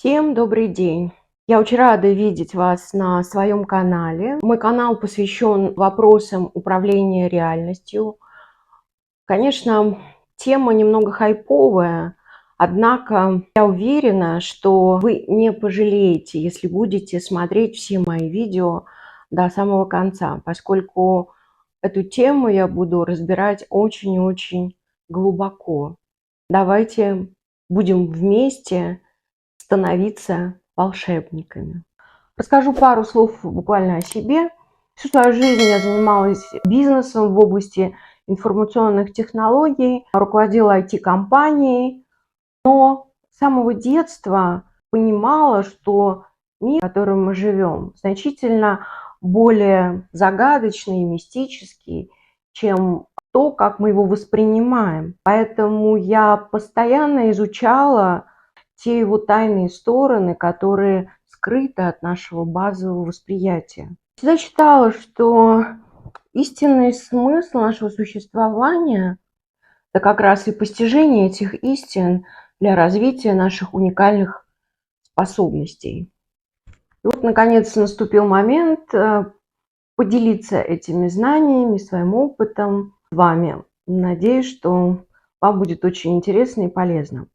Всем добрый день! Я очень рада видеть вас на своем канале. Мой канал посвящен вопросам управления реальностью. Конечно, тема немного хайповая, однако я уверена, что вы не пожалеете, если будете смотреть все мои видео до самого конца, поскольку эту тему я буду разбирать очень-очень глубоко. Давайте будем вместе становиться волшебниками. Расскажу пару слов буквально о себе. Всю свою жизнь я занималась бизнесом в области информационных технологий, руководила IT-компанией, но с самого детства понимала, что мир, в котором мы живем, значительно более загадочный и мистический, чем то, как мы его воспринимаем. Поэтому я постоянно изучала те его тайные стороны, которые скрыты от нашего базового восприятия. Всегда считала, что истинный смысл нашего существования– это как раз и постижение этих истин для развития наших уникальных способностей. И вот, наконец, наступил момент поделиться этими знаниями, своим опытом с вами. Надеюсь, что вам будет очень интересно и полезно.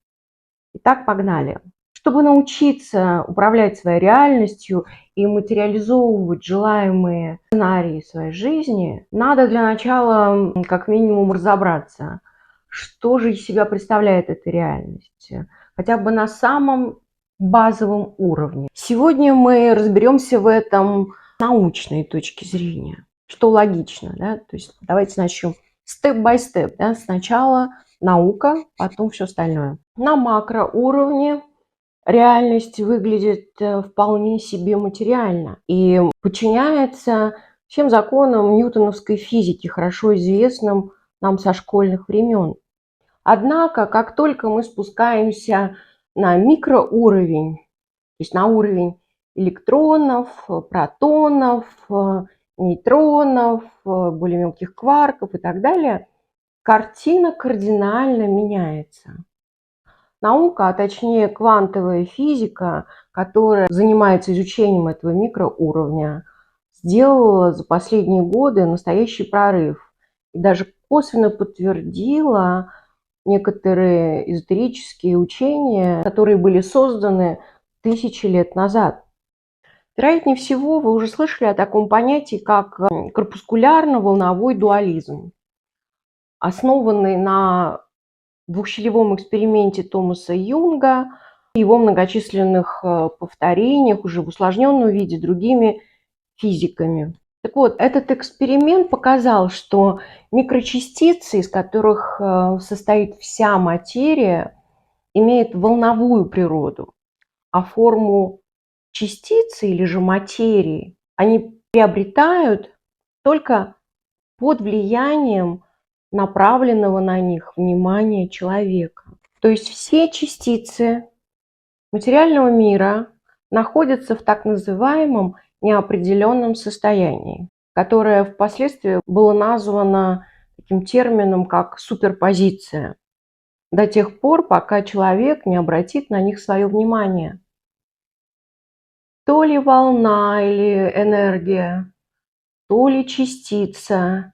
Итак, погнали. Чтобы научиться управлять своей реальностью и материализовывать желаемые сценарии своей жизни, надо для начала как минимум разобраться, что же из себя представляет эта реальность, хотя бы на самом базовом уровне. Сегодня мы разберемся в этом с научной точки зрения, что логично, да? То есть давайте начнем степ-бай-степ, да? Сначала наука, потом все остальное. На макроуровне реальность выглядит вполне себе материально и подчиняется всем законам ньютоновской физики, хорошо известным нам со школьных времен. Однако, как только мы спускаемся на микроуровень, то есть на уровень электронов, протонов, нейтронов, более мелких кварков и так далее, картина кардинально меняется. Наука, а точнее квантовая физика, которая занимается изучением этого микроуровня, сделала за последние годы настоящий прорыв и даже косвенно подтвердила некоторые эзотерические учения, которые были созданы тысячи лет назад. Вероятнее всего, вы уже слышали о таком понятии, как корпускулярно-волновой дуализм, основанный на двухщелевом эксперименте Томаса Юнга, его многочисленных повторениях уже в усложненном виде другими физиками. Так вот, этот эксперимент показал, что микрочастицы, из которых состоит вся материя, имеют волновую природу, а форму частицы или же материи они приобретают только под влиянием направленного на них внимания человека. То есть все частицы материального мира находятся в так называемом неопределенном состоянии, которое впоследствии было названо таким термином, как суперпозиция, до тех пор, пока человек не обратит на них свое внимание. То ли волна или энергия, то ли частица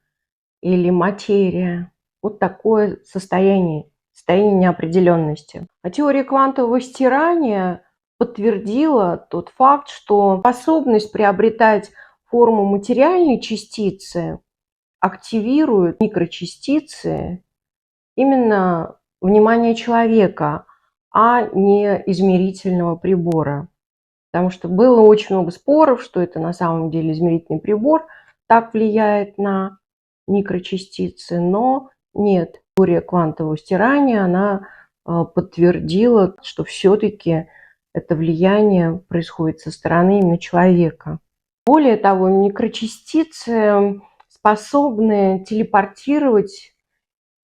или материя. Вот такое состояние неопределенности. А теория квантового стирания подтвердила тот факт, что способность приобретать форму материальной частицы активирует микрочастицы именно внимание человека, а не измерительного прибора. Потому что было очень много споров, что это на самом деле измерительный прибор так влияет на микрочастицы, но нет. Теория квантового стирания, она подтвердила, что все-таки это влияние происходит со стороны именно человека. Более того, микрочастицы способны телепортировать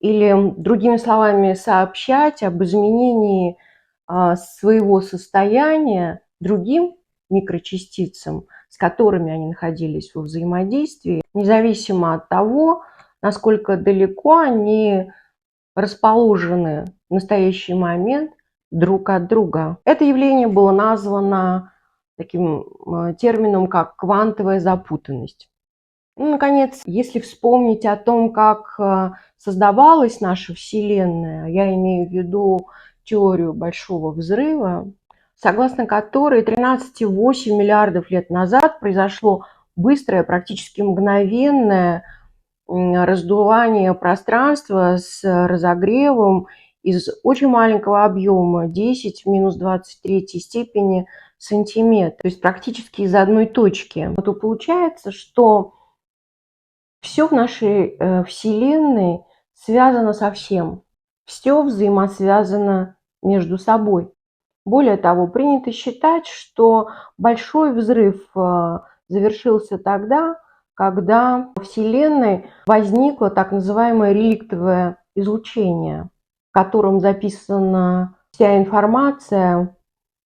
или, другими словами, сообщать об изменении своего состояния другим микрочастицам, с которыми они находились во взаимодействии, независимо от того, насколько далеко они расположены в настоящий момент друг от друга. Это явление было названо таким термином, как квантовая запутанность. Ну, наконец, если вспомнить о том, как создавалась наша Вселенная, я имею в виду теорию Большого взрыва, согласно которой 13,8 миллиардов лет назад произошло быстрое, практически мгновенное раздувание пространства с разогревом из очень маленького объема 10 в минус 23 степени сантиметр, то есть практически из одной точки. То получается, что все в нашей Вселенной связано со всем. Все взаимосвязано между собой. Более того, принято считать, что большой взрыв завершился тогда, когда в Вселенной возникло так называемое реликтовое излучение, в котором записана вся информация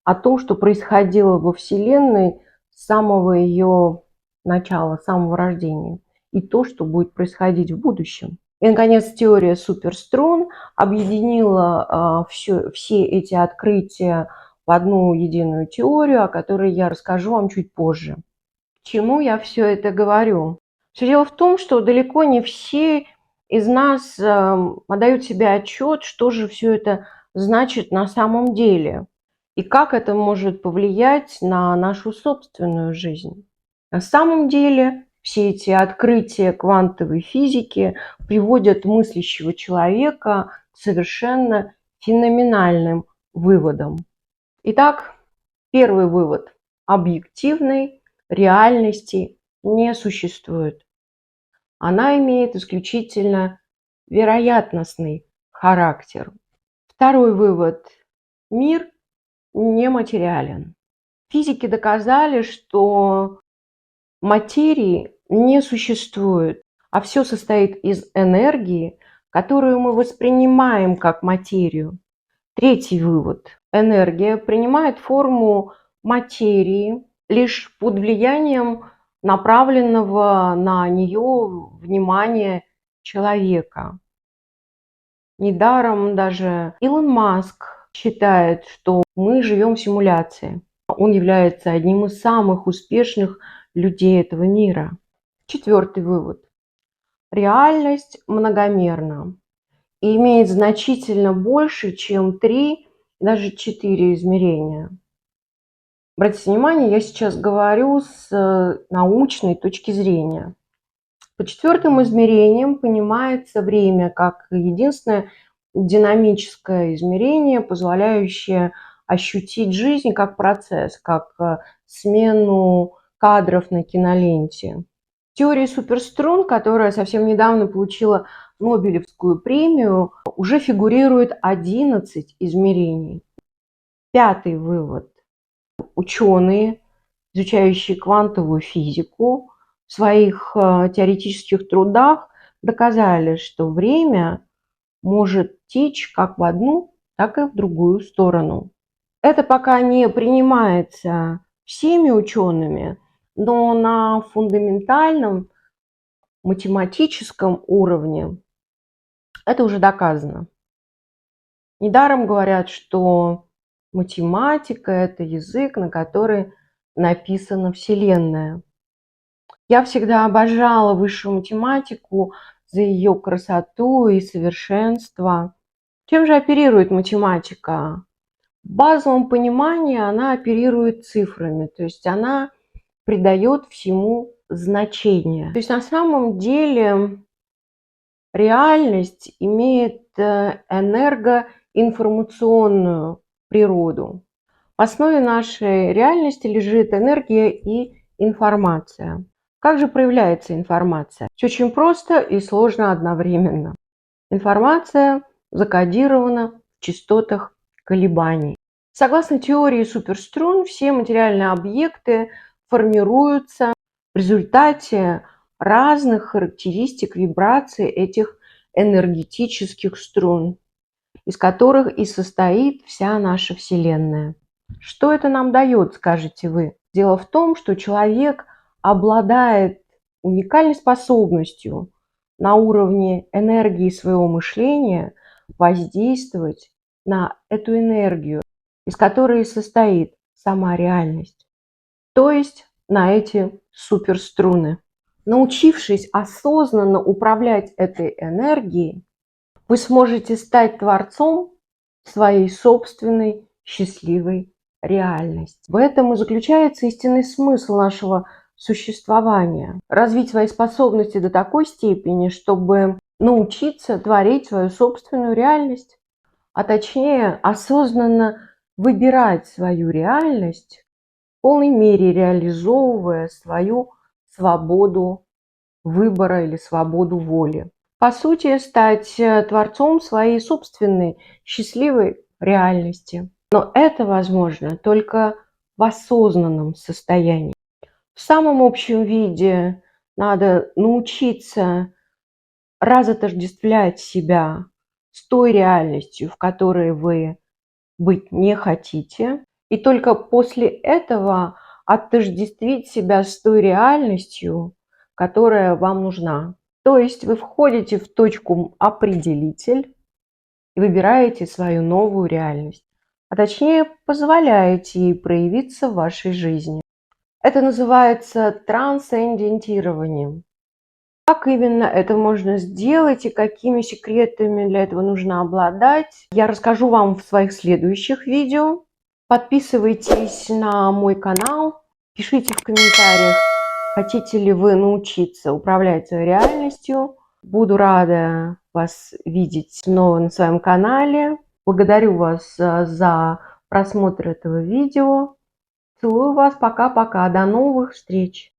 о том, что происходило во Вселенной с самого ее начала, с самого рождения, и то, что будет происходить в будущем. И, наконец, теория суперструн объединила все эти открытия в одну единую теорию, о которой я расскажу вам чуть позже. К чему я все это говорю? Все дело в том, что далеко не все из нас отдают себе отчет, что же все это значит на самом деле и как это может повлиять на нашу собственную жизнь. На самом деле все эти открытия квантовой физики приводят мыслящего человека к совершенно феноменальным выводам. Итак, первый вывод. Объективной реальности не существует. Она имеет исключительно вероятностный характер. Второй вывод. Мир нематериален. Физики доказали, что материи не существует, а все состоит из энергии, которую мы воспринимаем как материю. Третий вывод. Энергия принимает форму материи лишь под влиянием направленного на нее внимания человека. Недаром даже Илон Маск считает, что мы живем в симуляции. Он является одним из самых успешных людей этого мира. Четвертый вывод. Реальность многомерна и имеет значительно больше, чем 3, даже 4 измерения. Обратите внимание, я сейчас говорю с научной точки зрения. По четвертым измерениям понимается время как единственное динамическое измерение, позволяющее ощутить жизнь как процесс, как смену кадров на киноленте. В теории суперструн, которая совсем недавно получила Нобелевскую премию, уже фигурирует 11 измерений. Пятый вывод. Ученые, изучающие квантовую физику, в своих теоретических трудах доказали, что время может течь как в одну, так и в другую сторону. Это пока не принимается всеми учеными, но на фундаментальном математическом уровне это уже доказано. Недаром говорят, что математика – это язык, на который написана Вселенная. Я всегда обожала высшую математику за ее красоту и совершенство. Чем же оперирует математика? В базовом понимании она оперирует цифрами, то есть она придает всему значение. То есть на самом деле реальность имеет энергоинформационную природу. В основе нашей реальности лежит энергия и информация. Как же проявляется информация? Все очень просто и сложно одновременно. Информация закодирована в частотах колебаний. Согласно теории суперструн, все материальные объекты формируются в результате разных характеристик вибраций этих энергетических струн, из которых и состоит вся наша Вселенная. Что это нам дает, скажете вы? Дело в том, что человек обладает уникальной способностью на уровне энергии своего мышления воздействовать на эту энергию, из которой состоит сама реальность, то есть на эти суперструны. Научившись осознанно управлять этой энергией, вы сможете стать творцом своей собственной счастливой реальности. В этом и заключается истинный смысл нашего существования. Развить свои способности до такой степени, чтобы научиться творить свою собственную реальность, а точнее осознанно выбирать свою реальность, в полной мере реализовывая свою свободу выбора или свободу воли. По сути, стать творцом своей собственной счастливой реальности. Но это возможно только в осознанном состоянии. В самом общем виде надо научиться разотождествлять себя с той реальностью, в которой вы быть не хотите, и только после этого отождествить себя с той реальностью, которая вам нужна. То есть вы входите в точку определитель и выбираете свою новую реальность, а точнее позволяете ей проявиться в вашей жизни. Это называется трансцендентированием. Как именно это можно сделать и какими секретами для этого нужно обладать, я расскажу вам в своих следующих видео. Подписывайтесь на мой канал, пишите в комментариях, хотите ли вы научиться управлять своей реальностью. Буду рада вас видеть снова на своем канале. Благодарю вас за просмотр этого видео. Целую вас. Пока-пока. До новых встреч.